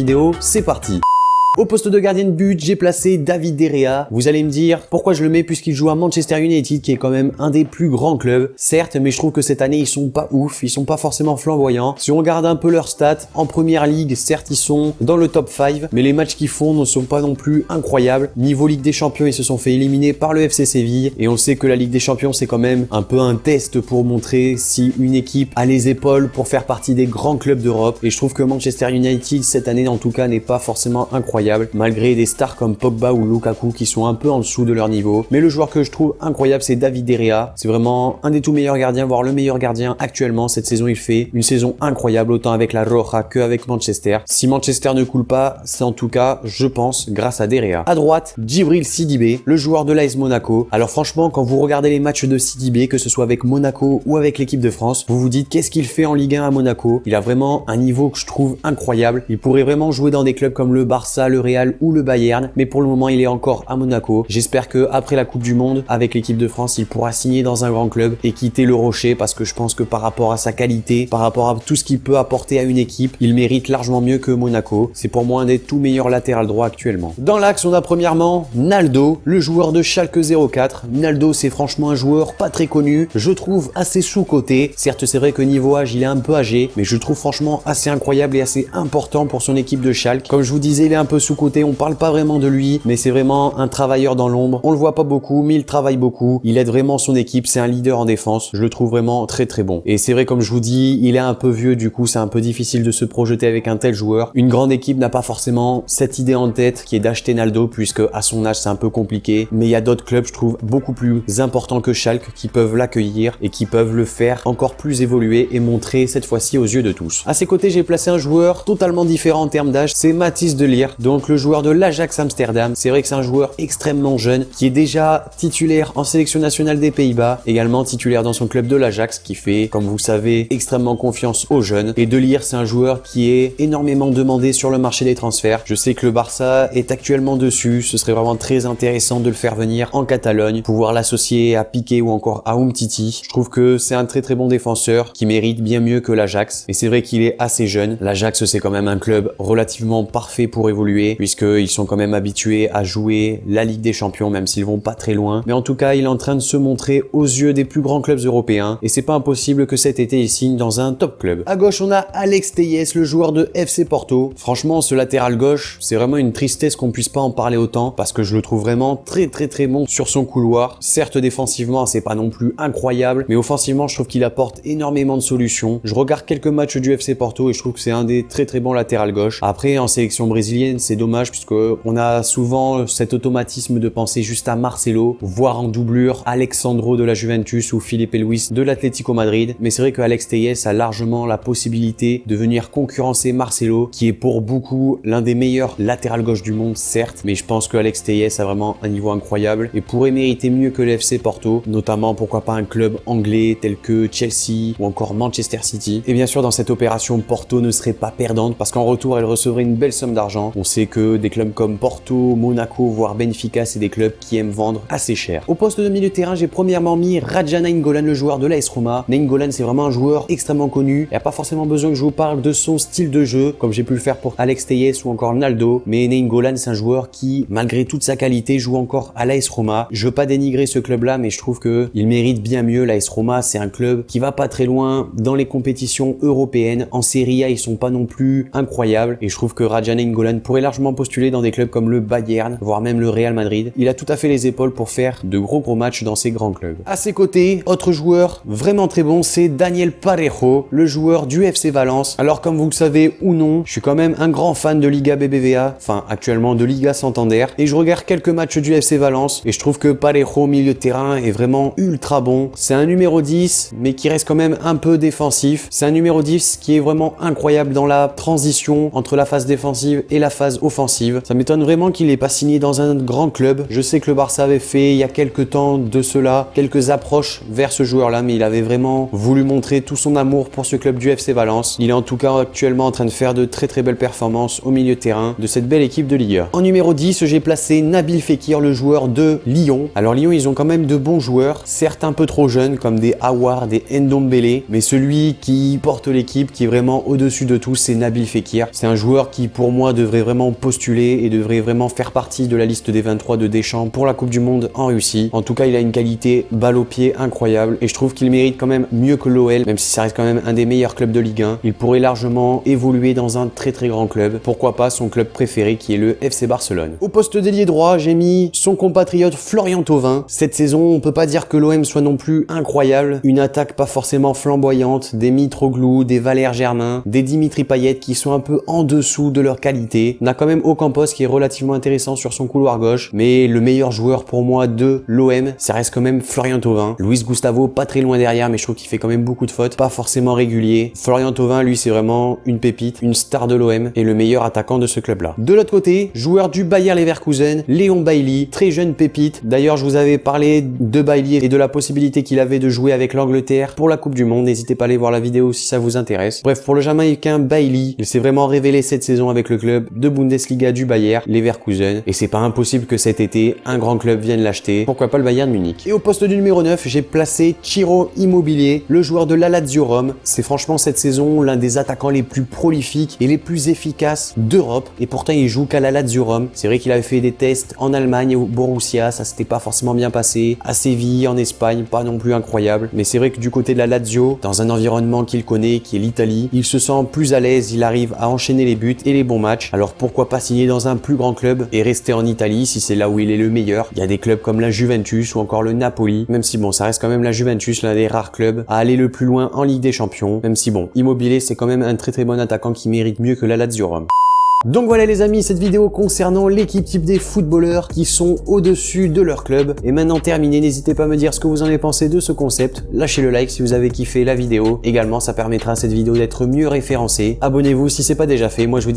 vidéo, c'est parti. Au poste de gardien de but, j'ai placé David De Gea. Vous allez me dire pourquoi je le mets puisqu'il joue à Manchester United qui est quand même un des plus grands clubs. Certes, mais je trouve que cette année ils sont pas ouf, ils sont pas forcément flamboyants. Si on regarde un peu leurs stats, en première ligue, certes ils sont dans le top 5, mais les matchs qu'ils font ne sont pas non plus incroyables. Niveau Ligue des Champions, ils se sont fait éliminer par le FC Séville et on sait que la Ligue des Champions c'est quand même un peu un test pour montrer si une équipe a les épaules pour faire partie des grands clubs d'Europe. Et je trouve que Manchester United cette année en tout cas n'est pas forcément incroyable, malgré des stars comme Pogba ou Lukaku qui sont un peu en dessous de leur niveau. Mais le joueur que je trouve incroyable, c'est David De Gea. C'est vraiment un des tout meilleurs gardiens, voire le meilleur gardien actuellement. Cette saison, il fait une saison incroyable, autant avec la Roja qu'avec Manchester. Si Manchester ne coule pas, c'est en tout cas, je pense, grâce à De Gea. À droite, Djibril Sidibé, le joueur de l'AS Monaco. Alors franchement, quand vous regardez les matchs de Sidibé, que ce soit avec Monaco ou avec l'équipe de France, vous vous dites qu'est-ce qu'il fait en Ligue 1 à Monaco. Il a vraiment un niveau que je trouve incroyable. Il pourrait vraiment jouer dans des clubs comme le Barça, le Real ou le Bayern, mais pour le moment il est encore à Monaco. J'espère que après la Coupe du Monde avec l'équipe de France, il pourra signer dans un grand club et quitter le Rocher, parce que je pense que par rapport à sa qualité, par rapport à tout ce qu'il peut apporter à une équipe, il mérite largement mieux que Monaco. C'est pour moi un des tout meilleurs latérales droits actuellement. Dans l'axe, on a premièrement Naldo, le joueur de Schalke 04. Naldo, c'est franchement un joueur pas très connu, je trouve assez sous-coté. Certes, c'est vrai que niveau âge, il est un peu âgé, mais je le trouve franchement assez incroyable et assez important pour son équipe de Schalke. Comme je vous disais, il est un peu sous-coté, on parle pas vraiment de lui, mais c'est vraiment un travailleur dans l'ombre. On le voit pas beaucoup, mais il travaille beaucoup. Il aide vraiment son équipe, c'est un leader en défense. Je le trouve vraiment très très bon. Et c'est vrai, comme je vous dis, il est un peu vieux, du coup c'est un peu difficile de se projeter avec un tel joueur. Une grande équipe n'a pas forcément cette idée en tête qui est d'acheter Naldo, puisque à son âge c'est un peu compliqué. Mais il y a d'autres clubs, je trouve, beaucoup plus importants que Schalke qui peuvent l'accueillir et qui peuvent le faire encore plus évoluer et montrer cette fois-ci aux yeux de tous. À ses côtés, j'ai placé un joueur totalement différent en termes d'âge, c'est Matthijs de Ligt, donc le joueur de l'Ajax Amsterdam. C'est vrai que c'est un joueur extrêmement jeune qui est déjà titulaire en sélection nationale des Pays-Bas, également titulaire dans son club de l'Ajax qui fait, comme vous savez, extrêmement confiance aux jeunes. Et De Ligt, c'est un joueur qui est énormément demandé sur le marché des transferts. Je sais que le Barça est actuellement dessus, ce serait vraiment très intéressant de le faire venir en Catalogne, pouvoir l'associer à Piqué ou encore à Umtiti. Je trouve que c'est un très très bon défenseur qui mérite bien mieux que l'Ajax. Et c'est vrai qu'il est assez jeune. L'Ajax, c'est quand même un club relativement parfait pour évoluer, puisqu'ils sont quand même habitués à jouer la Ligue des Champions, même s'ils vont pas très loin. Mais en tout cas, il est en train de se montrer aux yeux des plus grands clubs européens et c'est pas impossible que cet été il signe dans un top club. À gauche, on a Alex Telles, le joueur de FC Porto. Franchement, ce latéral gauche, c'est vraiment une tristesse qu'on puisse pas en parler autant, parce que je le trouve vraiment très très très bon sur son couloir. Certes, défensivement, c'est pas non plus incroyable, mais offensivement, je trouve qu'il apporte énormément de solutions. Je regarde quelques matchs du FC Porto et je trouve que c'est un des très très bons latéral gauche. Après, en sélection brésilienne, c'est dommage puisque on a souvent cet automatisme de penser juste à Marcelo, voire en doublure Alexandro de la Juventus ou Filipe Luis de l'Atlético Madrid. Mais c'est vrai que Alex Telles a largement la possibilité de venir concurrencer Marcelo, qui est pour beaucoup l'un des meilleurs latéral gauche du monde, certes, mais je pense que Alex Telles a vraiment un niveau incroyable et pourrait mériter mieux que le FC Porto, notamment pourquoi pas un club anglais tel que Chelsea ou encore Manchester City. Et bien sûr, dans cette opération, Porto ne serait pas perdante parce qu'en retour, elle recevrait une belle somme d'argent. On sait que des clubs comme Porto, Monaco, voire Benfica, c'est des clubs qui aiment vendre assez cher. Au poste de milieu de terrain, j'ai premièrement mis Radja Nainggolan, le joueur de l'AS Roma. Nainggolan, c'est vraiment un joueur extrêmement connu. Il n'y a pas forcément besoin que je vous parle de son style de jeu, comme j'ai pu le faire pour Alex Telles ou encore Naldo. Mais Nainggolan, c'est un joueur qui, malgré toute sa qualité, joue encore à l'AS Roma. Je veux pas dénigrer ce club-là, mais je trouve que il mérite bien mieux. L'AS Roma, c'est un club qui va pas très loin dans les compétitions européennes. En Serie A, ils sont pas non plus incroyables. Et je trouve que Radja Nainggolan pourrait largement postuler dans des clubs comme le Bayern, voire même le Real Madrid. Il a tout à fait les épaules pour faire de gros matchs dans ces grands clubs. À ses côtés, autre joueur vraiment très bon, c'est Daniel Parejo, le joueur du FC Valence. Alors comme vous le savez ou non, je suis quand même un grand fan de Liga BBVA, enfin actuellement de Liga Santander, et je regarde quelques matchs du FC Valence et je trouve que Parejo, milieu de terrain, est vraiment ultra bon. C'est un numéro 10, mais qui reste quand même un peu défensif. C'est un numéro 10 qui est vraiment incroyable dans la transition entre la phase défensive et la phase phase offensive. Ça m'étonne vraiment qu'il n'ait pas signé dans un grand club. Je sais que le Barça avait fait il y a quelques temps de cela quelques approches vers ce joueur-là, mais il avait vraiment voulu montrer tout son amour pour ce club du FC Valence. Il est en tout cas actuellement en train de faire de très belles performances au milieu de terrain de cette belle équipe de Ligue 1. En numéro 10, j'ai placé Nabil Fekir, le joueur de Lyon. Alors Lyon, ils ont quand même de bons joueurs, certes un peu trop jeunes comme des Aouar, des Ndombele, mais celui qui porte l'équipe, qui est vraiment au-dessus de tout, c'est Nabil Fekir. C'est un joueur qui pour moi devrait vraiment postuler et devrait vraiment faire partie de la liste des 23 de Deschamps pour la Coupe du Monde en Russie. En tout cas, il a une qualité balle au pied incroyable et je trouve qu'il mérite quand même mieux que l'OL, même si ça reste quand même un des meilleurs clubs de Ligue 1. Il pourrait largement évoluer dans un très grand club. Pourquoi pas son club préféré qui est le FC Barcelone. Au poste d'ailier droit, j'ai mis son compatriote Florian Thauvin. Cette saison, on peut pas dire que l'OM soit non plus incroyable. Une attaque pas forcément flamboyante, des Mitroglou, des Valère Germain, des Dimitri Payet qui sont un peu en dessous de leur qualité. On a quand même Ocampos qui est relativement intéressant sur son couloir gauche, mais le meilleur joueur pour moi de l'OM, ça reste quand même Florian Thauvin. Luis Gustavo pas très loin derrière, mais je trouve qu'il fait quand même beaucoup de fautes, pas forcément régulier. Florian Thauvin, lui, c'est vraiment une pépite, une star de l'OM et le meilleur attaquant de ce club-là. De l'autre côté, joueur du Bayer Leverkusen, Léon Bailly, très jeune pépite. D'ailleurs, je vous avais parlé de Bailly et de la possibilité qu'il avait de jouer avec l'Angleterre pour la Coupe du Monde. N'hésitez pas à aller voir la vidéo si ça vous intéresse. Bref, pour le Jamaïcain Bailly, il s'est vraiment révélé cette saison avec le club de Bundesliga du Bayer Leverkusen et c'est pas impossible que cet été, un grand club vienne l'acheter. Pourquoi pas le Bayern Munich. Et au poste du numéro 9, j'ai placé Ciro Immobile, le joueur de la Lazio Rome. C'est franchement cette saison l'un des attaquants les plus prolifiques et les plus efficaces d'Europe et pourtant il joue qu'à la Lazio Rome. C'est vrai qu'il avait fait des tests en Allemagne au Borussia, ça s'était pas forcément bien passé. À Séville, en Espagne, pas non plus incroyable. Mais c'est vrai que du côté de la Lazio, dans un environnement qu'il connaît, qui est l'Italie, il se sent plus à l'aise, il arrive à enchaîner les buts et les bons matchs. Alors pourquoi pas signer dans un plus grand club et rester en Italie si c'est là où il est le meilleur. Il y a des clubs comme la Juventus ou encore le Napoli, même si bon, ça reste quand même la Juventus, l'un des rares clubs à aller le plus loin en Ligue des Champions, même si bon, Immobile c'est quand même un très bon attaquant qui mérite mieux que la Lazio Rome. Donc voilà les amis, cette vidéo concernant l'équipe type des footballeurs qui sont au-dessus de leur club est maintenant terminée. N'hésitez pas à me dire ce que vous en avez pensé de ce concept. Lâchez le like si vous avez kiffé la vidéo. Également, ça permettra à cette vidéo d'être mieux référencée. Abonnez-vous si c'est pas déjà fait. Moi, je vous dis